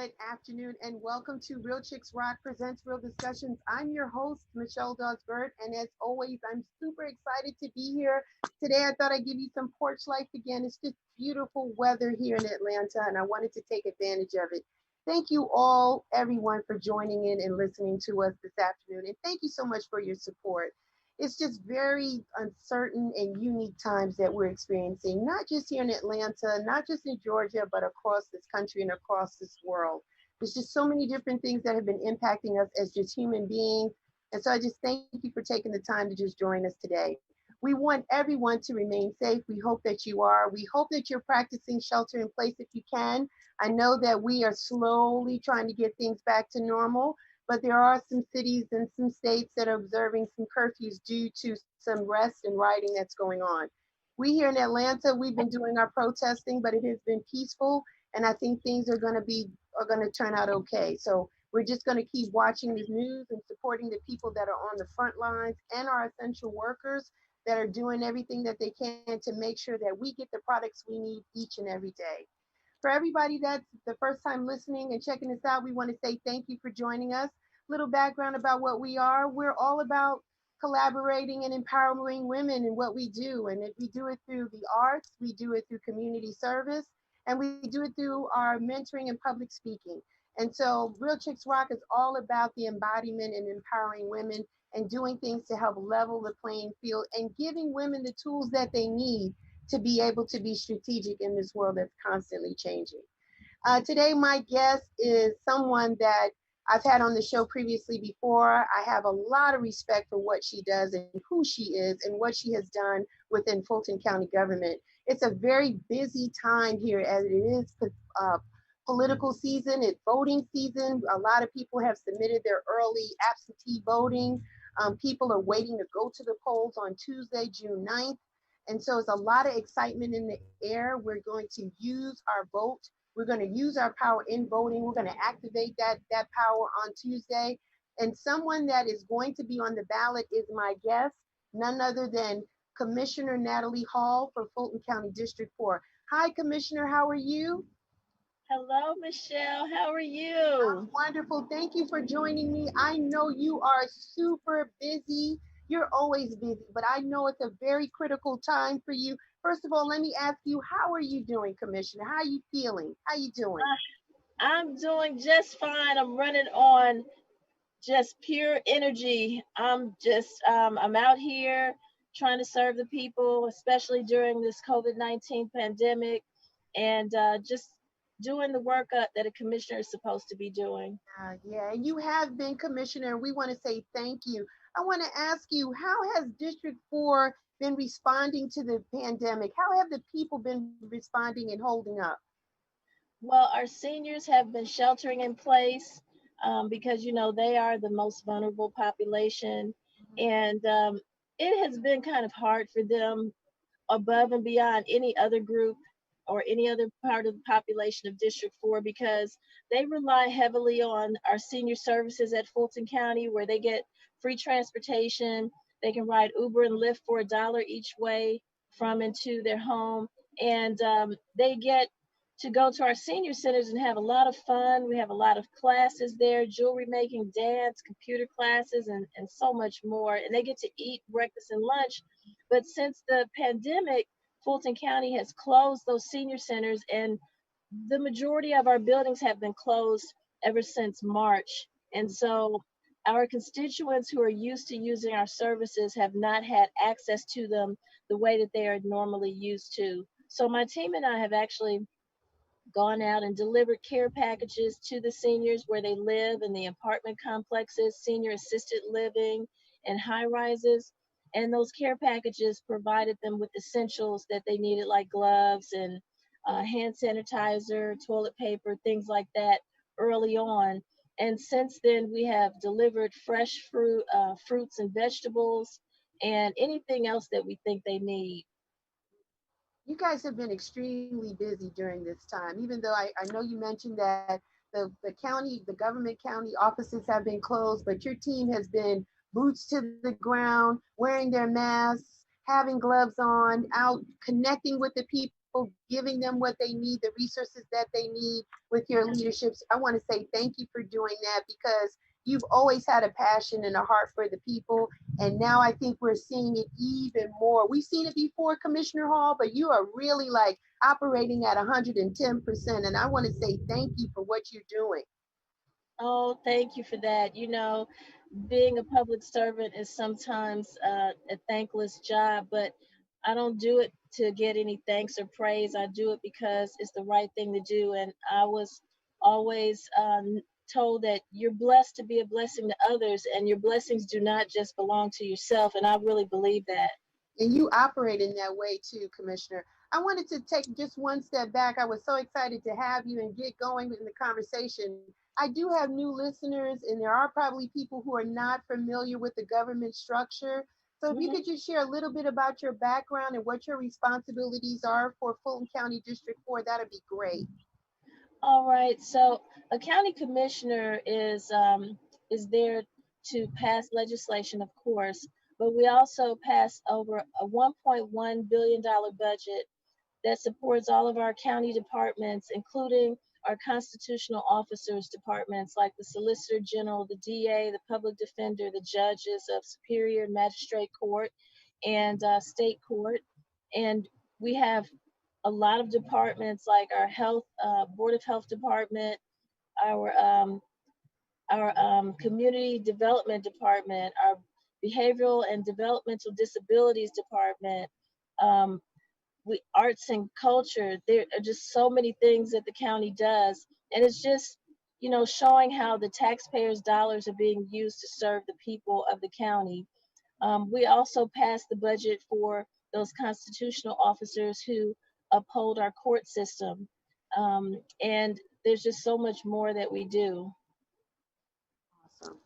Good afternoon and welcome to Real Chicks Rock Presents Real Discussions. I'm your host, Michelle Dawes-Burt, and as always, I'm super excited to be here. Today, I thought I'd give you some porch life again. It's just beautiful weather here in Atlanta, and I wanted to take advantage of it. Thank you all, everyone, for joining in and listening to us this afternoon, and thank you so much for your support. It's just very uncertain and unique times that we're experiencing, not just here in Atlanta, not just in Georgia, but across this country and across this world. There's just so many different things that have been impacting us as just human beings. And so I just thank you for taking the time to just join us today. We want everyone to remain safe. We hope that you are. We hope that you're practicing shelter in place if you can. I know that we are slowly trying to get things back to normal, but there are some cities and some states that are observing some curfews due to some rest and rioting that's going on. We here in Atlanta, we've been doing our protesting, but it has been peaceful, and I think things are going to turn out okay. So we're just going to keep watching the news and supporting the people that are on the front lines and our essential workers that are doing everything that they can to make sure that we get the products we need each and every day. For everybody that's the first time listening and checking us out, we want to say thank you for joining us. Little background about what we are. We're all about collaborating and empowering women in what we do. And if we do it through the arts, we do it through community service, and we do it through our mentoring and public speaking. And so Real Chicks Rock is all about the embodiment and empowering women and doing things to help level the playing field and giving women the tools that they need to be able to be strategic in this world that's constantly changing. Today, my guest is someone that I've had on the show previously before. I have a lot of respect for what she does and who she is and what she has done within Fulton County government. It's a very busy time here as it is uh, political season, it's voting season. A lot of people have submitted their early absentee voting. People are waiting to go to the polls on Tuesday, June 9th. And so it's a lot of excitement in the air. We're going to use our vote. We're going to use our power in voting. We're going to activate that power on Tuesday. And someone that is going to be on the ballot is my guest, none other than Commissioner Natalie Hall for Fulton County District 4. Hi, Commissioner. How are you? Hello, Michelle. How are I'm you? wonderful. Thank you for joining me. I know you are super busy. You're always busy, but I know it's a very critical time for you. First of all, let me ask you, how are you doing, Commissioner? How are you feeling? How are you doing? I'm doing just fine. I'm running on just pure energy. I'm out here trying to serve the people, especially during this COVID-19 pandemic, and just doing the work that a commissioner is supposed to be doing. Yeah, and you have been Commissioner, and we want to say thank you. I want to ask you, how has District 4 been responding to the pandemic? How have the people been responding and holding up? Well, our seniors have been sheltering in place because, they are the most vulnerable population. And it has been kind of hard for them above and beyond any other group or any other part of the population of District 4 because they rely heavily on our senior services at Fulton County where they get free transportation. They can ride Uber and Lyft for $1 each way from and to their home. And they get to go to our senior centers and have a lot of fun. We have a lot of classes there, jewelry making, dance, computer classes, and so much more. And they get to eat breakfast and lunch. But since the pandemic, Fulton County has closed those senior centers, and the majority of our buildings have been closed ever since March. And so our constituents who are used to using our services have not had access to them the way that they are normally used to. So my team and I have actually gone out and delivered care packages to the seniors where they live in the apartment complexes, senior assisted living, and high rises. And those care packages provided them with essentials that they needed, like gloves and hand sanitizer, toilet paper, things like that, early on. And since then, we have delivered fresh fruits and vegetables, and anything else that we think they need. You guys have been extremely busy during this time, even though I know you mentioned that the government county offices have been closed, but your team has been boots to the ground, wearing their masks, having gloves on, out connecting with the people. people, giving them what they need, the resources that they need with your leaderships. I want to say thank you for doing that because you've always had a passion and a heart for the people. And now I think we're seeing it even more. We've seen it before, Commissioner Hall, but you are really like operating at 110%. And I want to say thank you for what you're doing. Oh, thank you for that. Being a public servant is sometimes a thankless job, but I don't do it to get any thanks or praise. I do it because it's the right thing to do. And I was always told that you're blessed to be a blessing to others, and your blessings do not just belong to yourself. And I really believe that. And you operate in that way too, Commissioner. I wanted to take just one step back. I was so excited to have you and get going in the conversation. I do have new listeners, and there are probably people who are not familiar with the government structure. So if you Mhm. could just share a little bit about your background and what your responsibilities are for Fulton County District 4, that'd be great. All right. So a county commissioner is there to pass legislation, of course, but we also pass over a $1.1 billion budget that supports all of our county departments, including our constitutional officers departments like the Solicitor General, the DA, the Public Defender, the judges of Superior and Magistrate Court and State Court. And we have a lot of departments like our health, Board of Health Department, our um, our community development department, our behavioral and developmental disabilities department, um, we arts and culture. There are just so many things that the county does, and it's just showing how the taxpayers' dollars are being used to serve the people of the county. We also passed the budget for those constitutional officers who uphold our court system, and there's just so much more that we do. Awesome.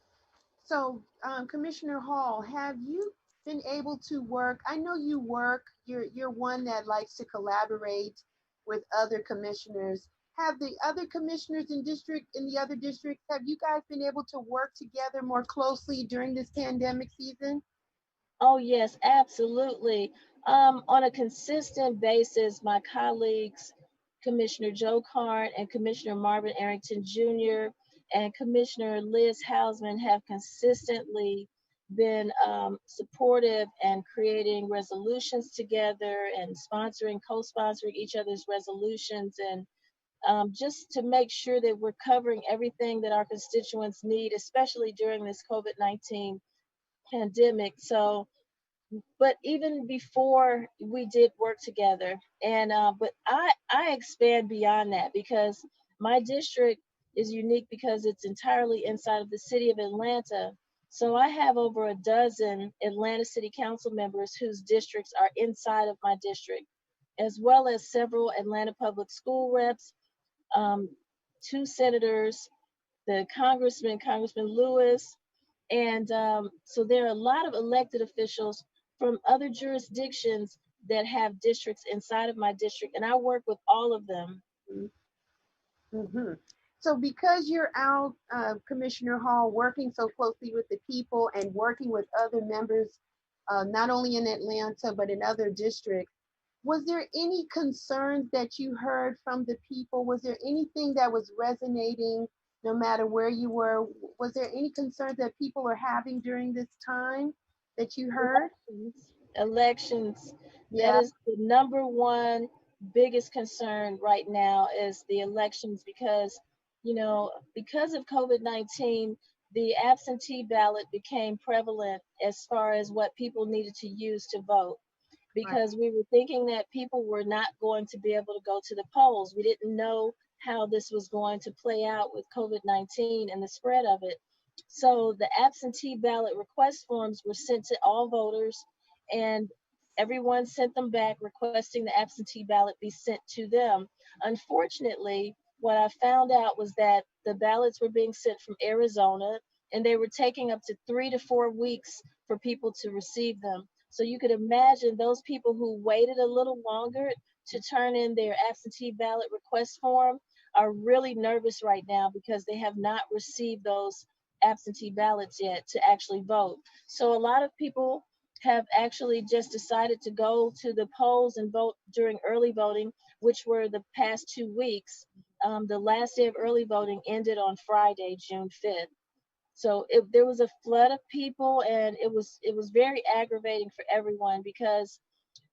So, Commissioner Hall, have you been able to work? I know you work. You're one that likes to collaborate with other commissioners. Have the other commissioners in the other districts, have you guys been able to work together more closely during this pandemic season? Oh, yes, absolutely. On a consistent basis, my colleagues, Commissioner Joe Carn and Commissioner Marvin Arrington Jr. and Commissioner Liz Hausman have consistently been supportive and creating resolutions together and co-sponsoring each other's resolutions and just to make sure that we're covering everything that our constituents need, especially during this COVID-19 pandemic. So, but even before we did work together, and but I expand beyond that because my district is unique because it's entirely inside of the city of Atlanta. So I have over a dozen Atlanta City Council members whose districts are inside of my district, as well as several Atlanta public school reps, um, two senators, the Congressman Lewis, and so there are a lot of elected officials from other jurisdictions that have districts inside of my district, and I work with all of them. Mm-hmm. So, because you're out, Commissioner Hall, working so closely with the people and working with other members, not only in Atlanta, but in other districts, was there any concerns that you heard from the people? Was there anything that was resonating no matter where you were? Was there any concerns that people are having during this time that you heard? Elections, that Yeah. is the number one biggest concern right now is the elections because because of COVID-19, the absentee ballot became prevalent as far as what people needed to use to vote Right. because we were thinking that people were not going to be able to go to the polls. We didn't know how this was going to play out with COVID-19 and the spread of it. So the absentee ballot request forms were sent to all voters, and everyone sent them back requesting the absentee ballot be sent to them. Unfortunately, what I found out was that the ballots were being sent from Arizona, and they were taking up to 3 to 4 weeks for people to receive them. So you could imagine those people who waited a little longer to turn in their absentee ballot request form are really nervous right now because they have not received those absentee ballots yet to actually vote. So a lot of people have actually just decided to go to the polls and vote during early voting, which were the past 2 weeks. The last day of early voting ended on Friday, June 5th. So there was a flood of people, and it was very aggravating for everyone because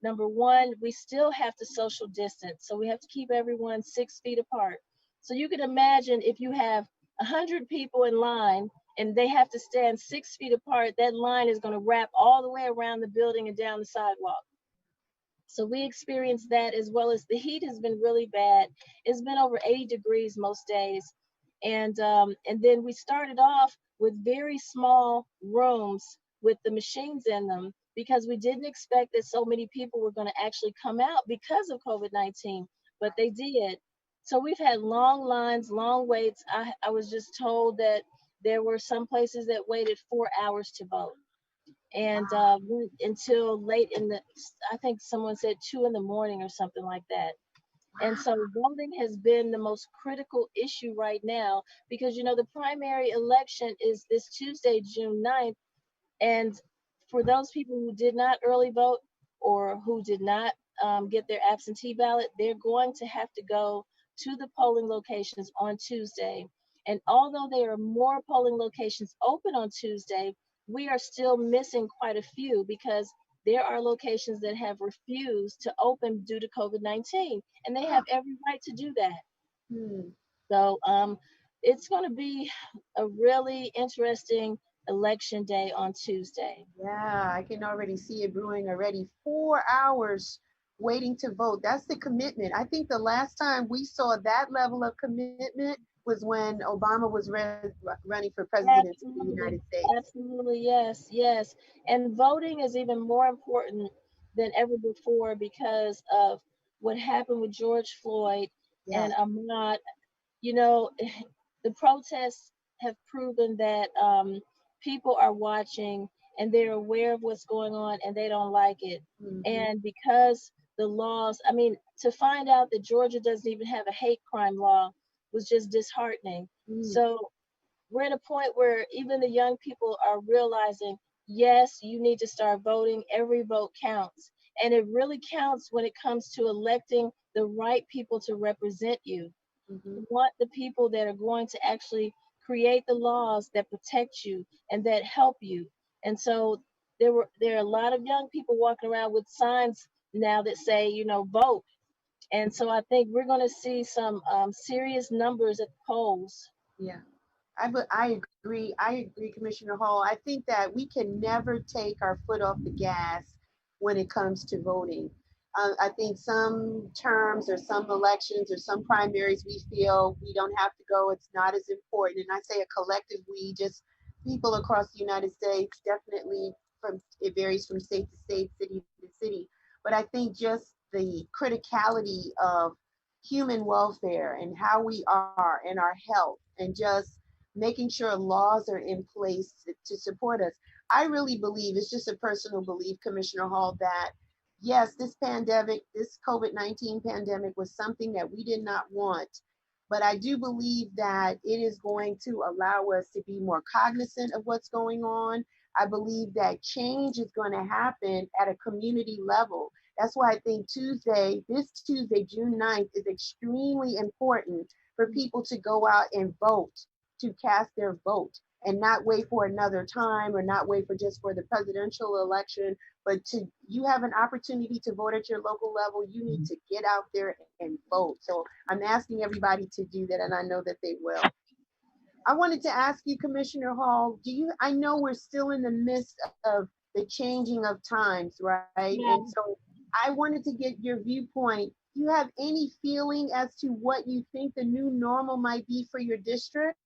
number one, we still have to social distance, so we have to keep everyone 6 feet apart. So you can imagine if you have 100 people in line and they have to stand 6 feet apart, that line is going to wrap all the way around the building and down the sidewalk. So we experienced that, as well as the heat has been really bad. It's been over 80 degrees most days. And then we started off with very small rooms with the machines in them because we didn't expect that so many people were going to actually come out because of COVID-19, but they did. So we've had long lines, long waits. I was just told that there were some places that waited 4 hours to vote, and until late in the, I think someone said 2 in the morning or something like that. And so voting has been the most critical issue right now because, the primary election is this Tuesday, June 9th. And for those people who did not early vote or who did not get their absentee ballot, they're going to have to go to the polling locations on Tuesday. And although there are more polling locations open on Tuesday, we are still missing quite a few because there are locations that have refused to open due to COVID-19, and they have every right to do that. Hmm. So it's going to be a really interesting election day on Tuesday. Yeah, I can already see it brewing already. 4 hours waiting to vote. That's the commitment. I think the last time we saw that level of commitment was when Obama was running for president of the United Absolutely. States. Absolutely. Yes. Yes. And voting is even more important than ever before because of what happened with George Floyd Yes. and Ahmaud. You know, the protests have proven that people are watching and they're aware of what's going on and they don't like it. Hmm. And because the laws, I mean, to find out that Georgia doesn't even have a hate crime law was just disheartening. Mm. So we're at a point where even the young people are realizing, yes, you need to start voting. Every vote counts. And it really counts when it comes to electing the right people to represent you. Hmm. You want the people that are going to actually create the laws that protect you and that help you. And so there are a lot of young people walking around with signs now that say, vote. And so I think we're going to see some serious numbers at the polls. Yeah. I agree. I agree, Commissioner Hall. I think that we can never take our foot off the gas when it comes to voting. I think some terms or some elections or some primaries we feel we don't have to go. It's not as important. And I say a collective we, just people across the United States, definitely from it varies from state to state, city to city. But I think just the criticality of human welfare and how we are and our health and just making sure laws are in place to support us. I really believe, it's just a personal belief, Commissioner Hall, that yes, this pandemic, this COVID 19 pandemic was something that we did not want. But I do believe that it is going to allow us to be more cognizant of what's going on. I believe that change is going to happen at a community level. That's why I think this Tuesday, June 9th, is extremely important for people to go out and vote, to cast their vote and not wait for another time or not wait for just for the presidential election, but to you have an opportunity to vote at your local level. You need to get out there and vote. So I'm asking everybody to do that, and I know that they will. I wanted to ask you, Commissioner Hall, I know we're still in the midst of the changing of times, right? And Yeah. so I wanted to get your viewpoint. Do you have any feeling as to what you think the new normal might be for your district?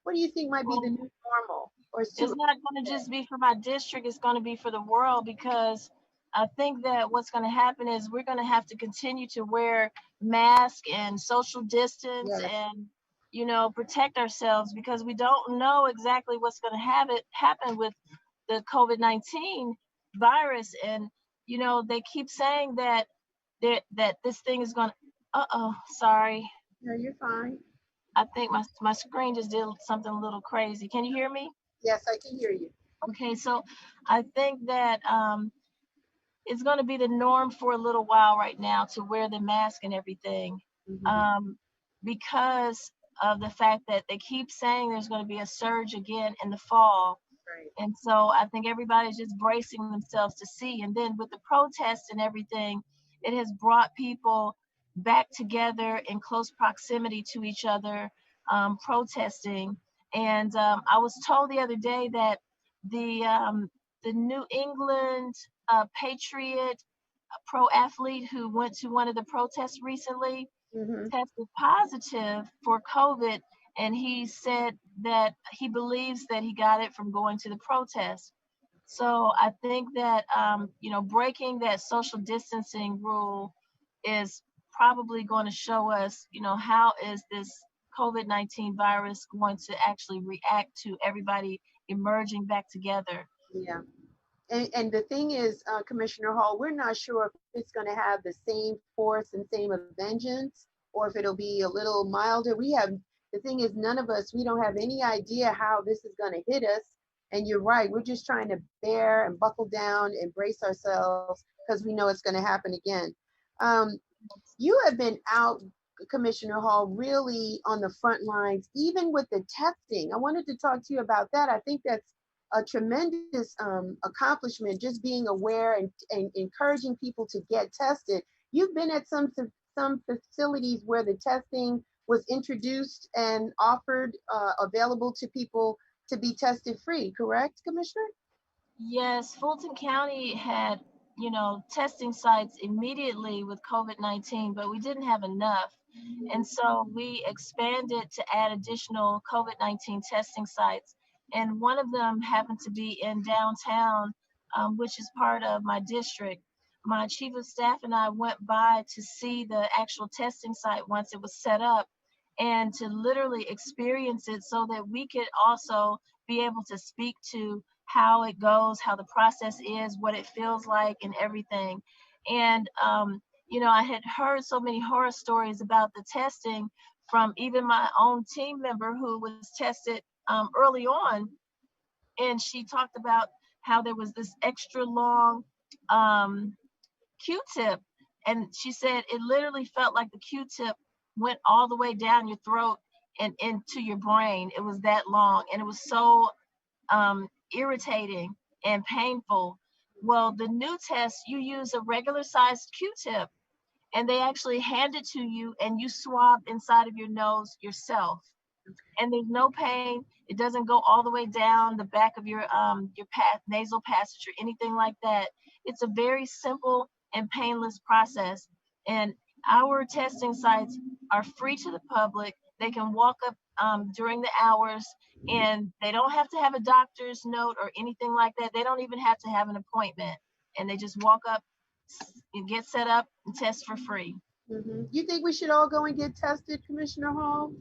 What do you think might be the Well, new normal? Or it's too it's not going to just be for my district, it's going to be for the world because I think that what's going to happen is we're going to have to continue to wear masks and social distance yes. and protect ourselves because we don't know exactly what's going to have it happen with the COVID-19 virus. And they keep saying that this thing is going to, sorry, No, you're fine. I think my screen just did something a little crazy. Can you hear me? Yes, I can hear you. Okay, so I think that it's going to be the norm for a little while right now to wear the mask and everything, Hmm. um, because of the fact that they keep saying there's going to be a surge again in the fall. Right. And so I think everybody's just bracing themselves to see. And then with the protests and everything, it has brought people back together in close proximity to each other, protesting. And I was told the other day that the New England Patriot pro athlete who went to one of the protests recently Hmm. tested positive for COVID, and he said that he believes that he got it from going to the protest. So I think that breaking that social distancing rule is probably going to show us, how is this COVID-19 virus going to actually react to everybody emerging back together. Yeah. And the thing is, Commissioner Hall, we're not sure if it's going to have the same force and same vengeance, or if it'll be a little milder. The thing is, none of us, we don't have any idea how this is going to hit us. And you're right, we're just trying to bear and buckle down and brace ourselves because we know it's going to happen again. Um, you have been out, Commissioner Hall, really on the front lines, even with the testing. I wanted to talk to you about that. I think that's a tremendous accomplishment, just being aware and encouraging people to get tested. You've been at some facilities where the testing was introduced and offered, available to people to be tested free, correct, Commissioner? Yes, Fulton County had, testing sites immediately with COVID-19, but we didn't have enough. And so we expanded to add additional COVID-19 testing sites. And one of them happened to be in downtown, which is part of my district. My chief of staff and I went by to see the actual testing site once it was set up and to literally experience it so that we could also be able to speak to how it goes, how the process is, what it feels like, and everything. And, I had heard so many horror stories about the testing from even my own team member who was tested early on. And she talked about how there was this extra long um, Q-tip. And she said it literally felt like the Q-tip went all the way down your throat and into your brain. It was that long. And it was so irritating and painful. Well, the new test, you use a regular sized Q-tip and they actually hand it to you and you swab inside of your nose yourself. And there's no pain. It doesn't go all the way down the back of your nasal passage or anything like that. It's a very simple and painless process. And our testing sites are free to the public. They can walk up during the hours, and they don't have to have a doctor's note or anything like that. They don't even have to have an appointment, and they just walk up and get set up and test for free. You think we should all go and get tested, Commissioner Hall?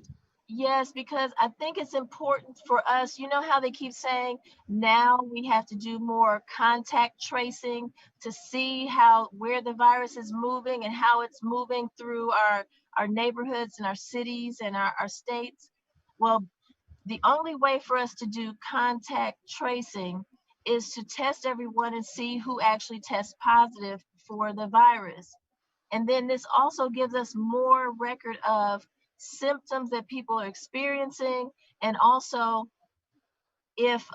Yes, because I think it's important for us. You know how they keep saying now we have to do more contact tracing to see how where the virus is moving and how it's moving through our neighborhoods and our cities and our states. Well, the only way for us to do contact tracing is to test everyone and see who actually tests positive for the virus. And then this also gives us more record of symptoms that people are experiencing, and also if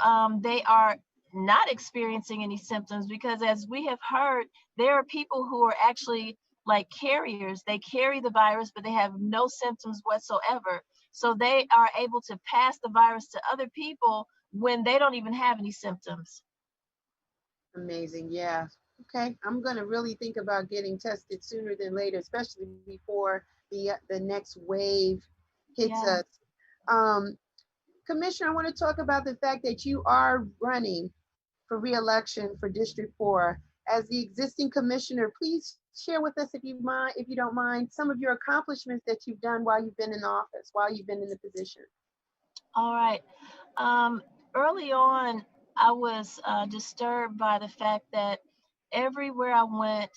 they are not experiencing any symptoms, because as we have heard, there are people who are actually like carriers. They carry the virus, but they have no symptoms whatsoever. So they are able to pass the virus to other people when they don't even have any symptoms. Amazing. Yeah. Okay. I'm going to really think about getting tested sooner than later, especially before the next wave hits Yeah. us. Um, Commissioner, I want to talk about the fact that you are running for reelection for District 4. As the existing commissioner, please share with us, if you don't mind, some of your accomplishments that you've done while you've been in office, while you've been in the position. All right. Um, Early on, I was disturbed by the fact that everywhere I went,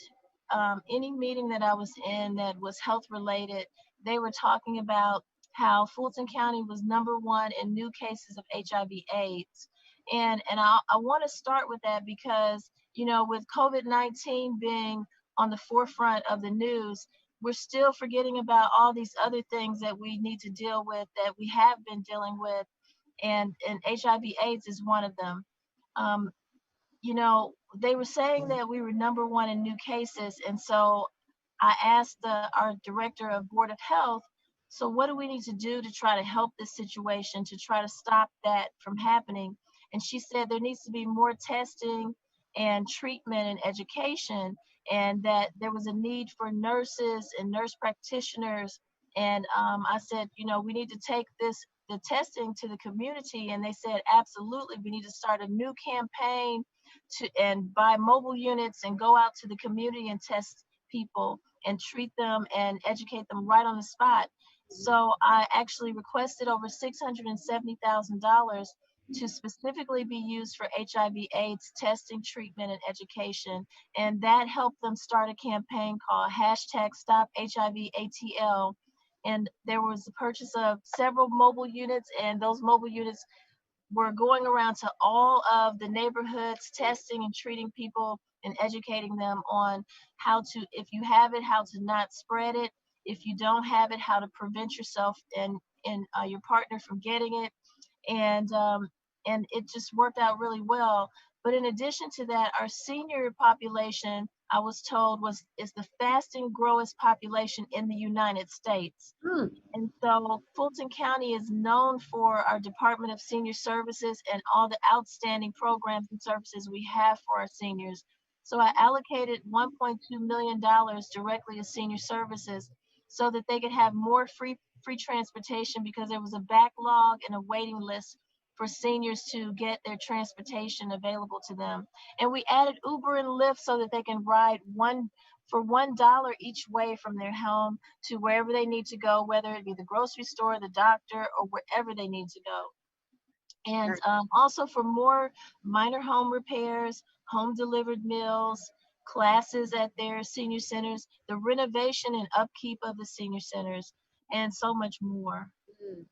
any meeting that I was in that was health related, they were talking about how Fulton County was number one in new cases of HIV/AIDS. And I want to start with that because, you know, with COVID-19 being on the forefront of the news, we're still forgetting about all these other things that we need to deal with that we have been dealing with, and HIV/AIDS is one of them. Um, you know, they were saying that we were number one in new cases. And so I asked our director of Board of Health, so what do we need to do to try to help this situation, to try to stop that from happening? And she said there needs to be more testing and treatment and education, and that there was a need for nurses and nurse practitioners. And I said, you know, we need to take the testing to the community. And they said, absolutely, we need to start a new campaign and buy mobile units and go out to the community and test people and treat them and educate them right on the spot. So I actually requested over $670,000 to specifically be used for HIV/AIDS testing, treatment, and education. And that helped them start a campaign called hashtag Stop HIV/ATL. And there was the purchase of several mobile units, and those mobile units we're going around to all of the neighborhoods, testing and treating people and educating them on how to, if you have it, how to not spread it. If you don't have it, how to prevent yourself and your partner from getting it. And it just worked out really well. But in addition to that, our senior population, I was told, is the fastest growing population in the United States. Hmm. And so Fulton County is known for our Department of Senior Services and all the outstanding programs and services we have for our seniors. So I allocated $1.2 million directly to senior services so that they could have more free transportation, because there was a backlog and a waiting list for seniors to get their transportation available to them. And we added Uber and Lyft so that they can ride $1 each way from their home to wherever they need to go, whether it be the grocery store, the doctor, or wherever they need to go. And also for more minor home repairs, home delivered meals, classes at their senior centers, the renovation and upkeep of the senior centers, and so much more. Mm,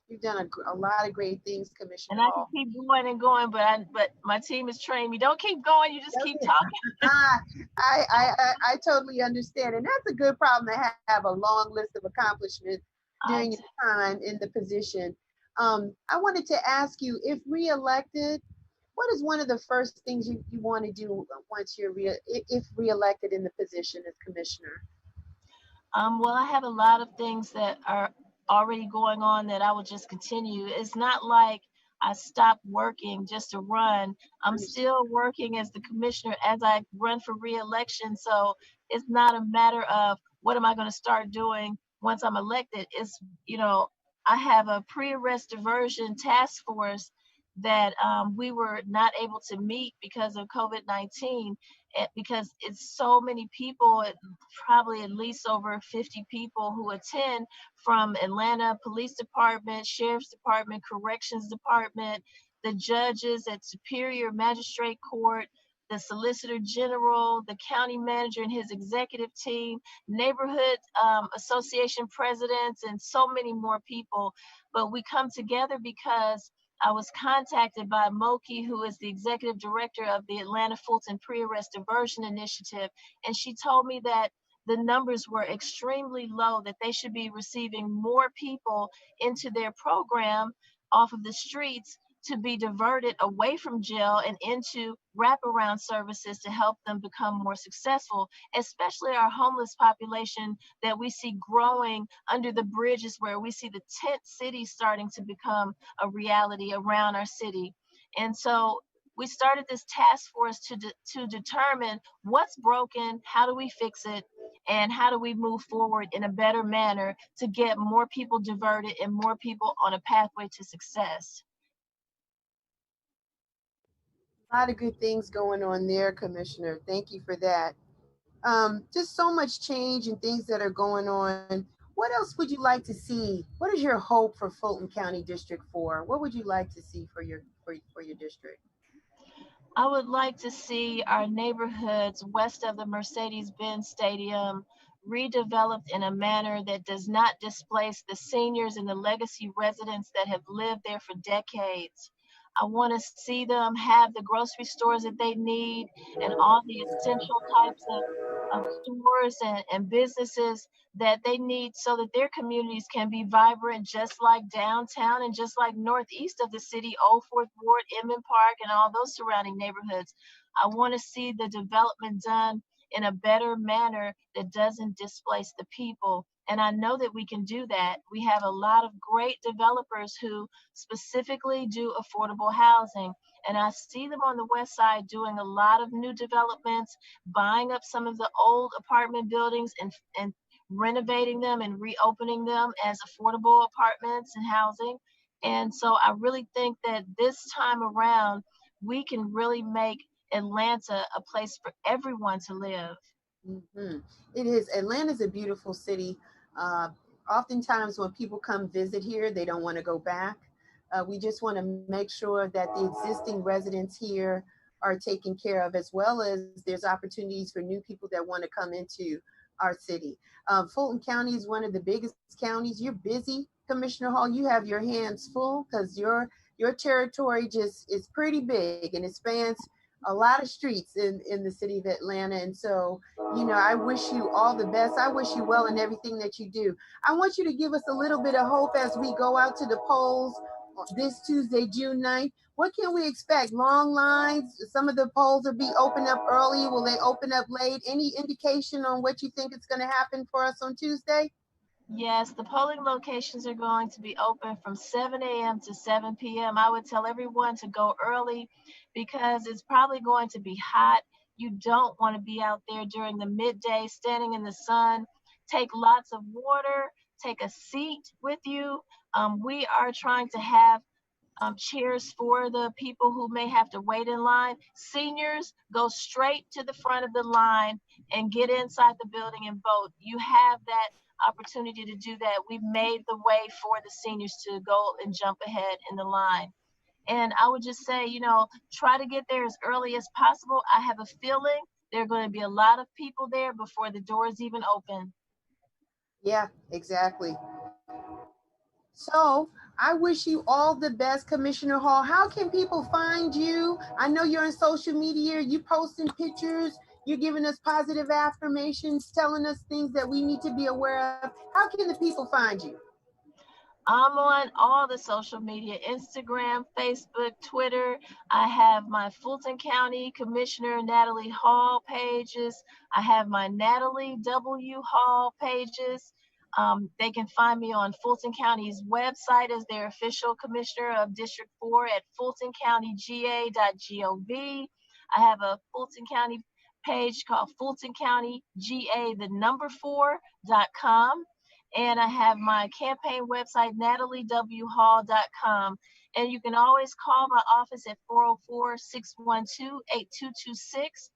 You've done a lot of great things, Commissioner And I can Hall. keep going and going, but my team has trained me. Don't keep going, you just keep talking. Ah, I totally understand, and that's a good problem to have a long list of accomplishments I during your time in the position. I wanted to ask you, if reelected, what is one of the first things you want to do once you're if reelected in the position as commissioner? Well, I have a lot of things that are already going on that I will just continue. It's not like I stopped working just to run. I'm Understand. still working as the commissioner as I run for reelection. So it's not a matter of what am I going to start doing once I'm elected. It's, you know, I have a pre-arrest diversion task force that we were not able to meet because of COVID-19, because it's so many people, probably at least over 50 people who attend from Atlanta Police Department, Sheriff's Department, Corrections Department, the judges at Superior Magistrate Court, the Solicitor General, the county manager and his executive team, neighborhood association presidents, and so many more people. But we come together because I was contacted by Moki, who is the executive director of the Atlanta Fulton Pre-Arrest Diversion Initiative, and she told me that the numbers were extremely low, that they should be receiving more people into their program off of the streets to be diverted away from jail and into wraparound services to help them become more successful, especially our homeless population that we see growing under the bridges, where we see the tent cities starting to become a reality around our city. And so we started this task force to determine what's broken, how do we fix it, and how do we move forward in a better manner to get more people diverted and more people on a pathway to success. A lot of good things going on there, Commissioner. Thank you for that. Just so much change and things that are going on. What else would you like to see? What is your hope for Fulton County District 4? What would you like to see for your district? I would like to see our neighborhoods west of the Mercedes-Benz Stadium redeveloped in a manner that does not displace the seniors and the legacy residents that have lived there for decades. I want to see them have the grocery stores that they need and all the essential types of stores and businesses that they need so that their communities can be vibrant, just like downtown and just like northeast of the city, Old Fourth Ward, Inman Park, and all those surrounding neighborhoods. I want to see the development done in a better manner that doesn't displace the people. And I know that we can do that. We have a lot of great developers who specifically do affordable housing. And I see them on the west side doing a lot of new developments, buying up some of the old apartment buildings and renovating them and reopening them as affordable apartments and housing. And so I really think that this time around, we can really make Atlanta a place for everyone to live. Hmm. It is. Atlanta's a beautiful city. Uh, Oftentimes, when people come visit here, they don't want to go back. We just want to make sure that the existing residents here are taken care of, as well as there's opportunities for new people that want to come into our city. Fulton County is one of the biggest counties. You're busy, Commissioner Hall. You have your hands full because your territory just is pretty big and it spans a lot of streets in the city of Atlanta. And so, I wish you all the best. I wish you well in everything that you do. I want you to give us a little bit of hope as we go out to the polls this Tuesday, June 9th. What can we expect? Long lines? Some of the polls will be open up early. Will they open up late? Any indication on what you think is going to happen for us on Tuesday? Yes, the polling locations are going to be open from 7 a.m. to 7 p.m. I would tell everyone to go early because it's probably going to be hot. You don't want to be out there during the midday standing in the sun. Take lots of water, take a seat with you. We are trying to have cheers for the people who may have to wait in line. Seniors, go straight to the front of the line and get inside the building and vote. You have that opportunity to do that. We've made the way for the seniors to go and jump ahead in the line. And I would just say, try to get there as early as possible. I have a feeling there are going to be a lot of people there before the doors even open. Yeah, exactly. So I wish you all the best, Commissioner Hall. How can people find you? I know you're on social media, you posting pictures, you're giving us positive affirmations, telling us things that we need to be aware of. How can the people find you? I'm on all the social media, Instagram, Facebook, Twitter. I have my Fulton County Commissioner Natalie Hall pages. I have my Natalie W. Hall pages. They can find me on Fulton County's website as their official commissioner of District 4 at fultoncountyga.gov. I have a Fulton County page called Fulton County GA, the number 4.com. And I have my campaign website, nataliewhall.com. And you can always call my office at 404-612-8226.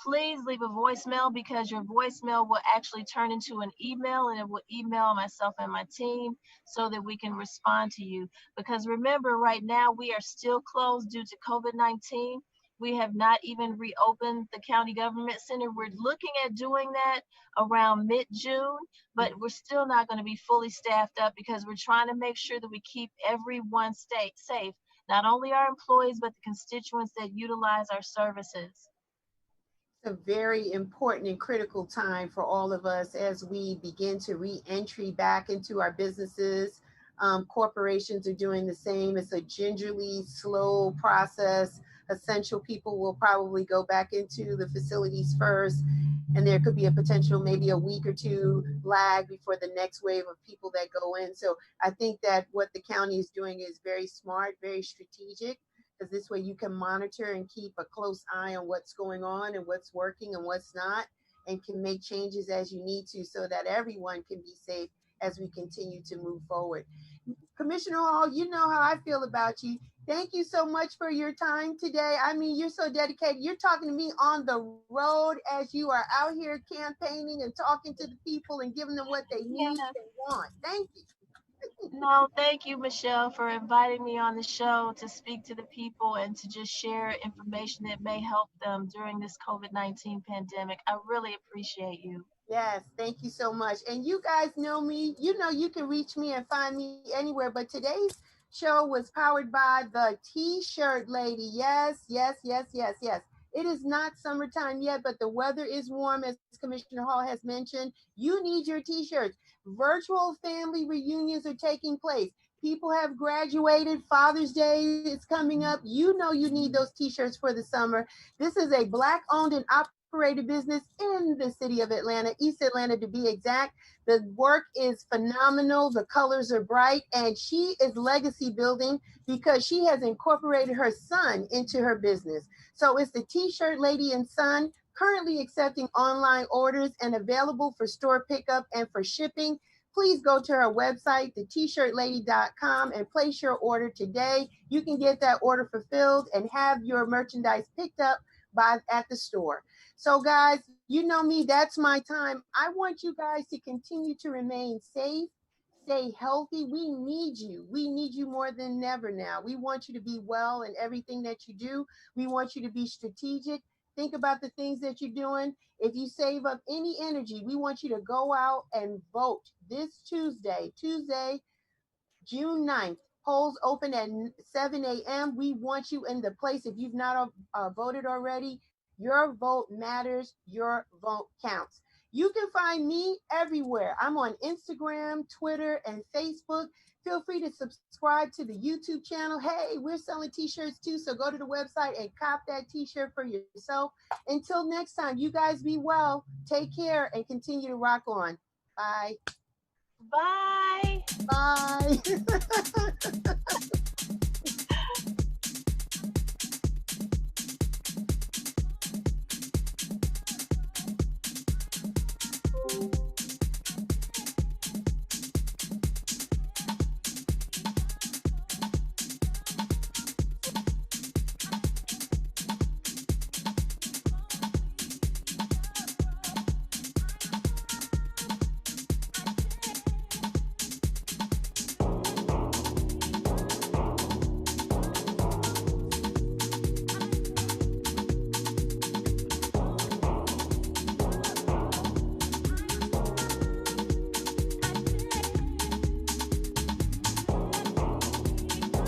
Please leave a voicemail because your voicemail will actually turn into an email and it will email myself and my team so that we can respond to you. Because remember, right now we are still closed due to COVID-19. We have not even reopened the county government center. We're looking at doing that around mid-June, but we're still not going to be fully staffed up because we're trying to make sure that we keep everyone safe, not only our employees, but the constituents that utilize our services. It's a very important and critical time for all of us as we begin to re-entry back into our businesses. Corporations are doing the same. It's a gingerly, slow process. Essential people will probably go back into the facilities first, and there could be a potential maybe a week or two lag before the next wave of people that go in. So I think that what the county is doing is very smart, very strategic, because this way you can monitor and keep a close eye on what's going on and what's working and what's not, and can make changes as you need to so that everyone can be safe as we continue to move forward. Commissioner Hall, you know how I feel about you. Thank you so much for your time today. I mean, you're so dedicated. You're talking to me on the road as you are out here campaigning and talking to the people and giving them what they need Yes. and want. Thank you. No, thank you, Michelle, for inviting me on the show to speak to the people and to just share information that may help them during this COVID-19 pandemic. I really appreciate you. Yes, thank you so much. And you guys know me. You know you can reach me and find me anywhere. But today's show was powered by the T-shirt lady. Yes, yes, yes, yes, yes. It is not summertime yet, but the weather is warm, as Commissioner Hall has mentioned. You need your T-shirts. Virtual family reunions are taking place. People have graduated. Father's Day is coming up. You know you need those T-shirts for the summer. This is a Black-owned and operated business in the city of Atlanta, East Atlanta to be exact. The work is phenomenal. The colors are bright, and she is legacy building because she has incorporated her son into her business. So it's the T-shirt lady and son, currently accepting online orders and available for store pickup and for shipping. Please go to her website, the-t-shirtlady.com, and place your order today. You can get that order fulfilled and have your merchandise picked up by at the store. So, guys, you know me, that's my time. I want you guys to continue to remain safe, stay healthy. We need you. We need you more than ever now. We want you to be well in everything that you do. We want you to be strategic. Think about the things that you're doing. If you save up any energy, we want you to go out and vote this Tuesday, June 9th. Polls open at 7 a.m. We want you in the place. If you've not voted already, your vote matters. Your vote counts. You can find me everywhere. I'm on Instagram, Twitter, and Facebook. Feel free to subscribe to the YouTube channel. Hey, we're selling t-shirts too, so go to the website and cop that t-shirt for yourself. Until next time, you guys be well. Take care and continue to rock on. Bye. Bye. Bye.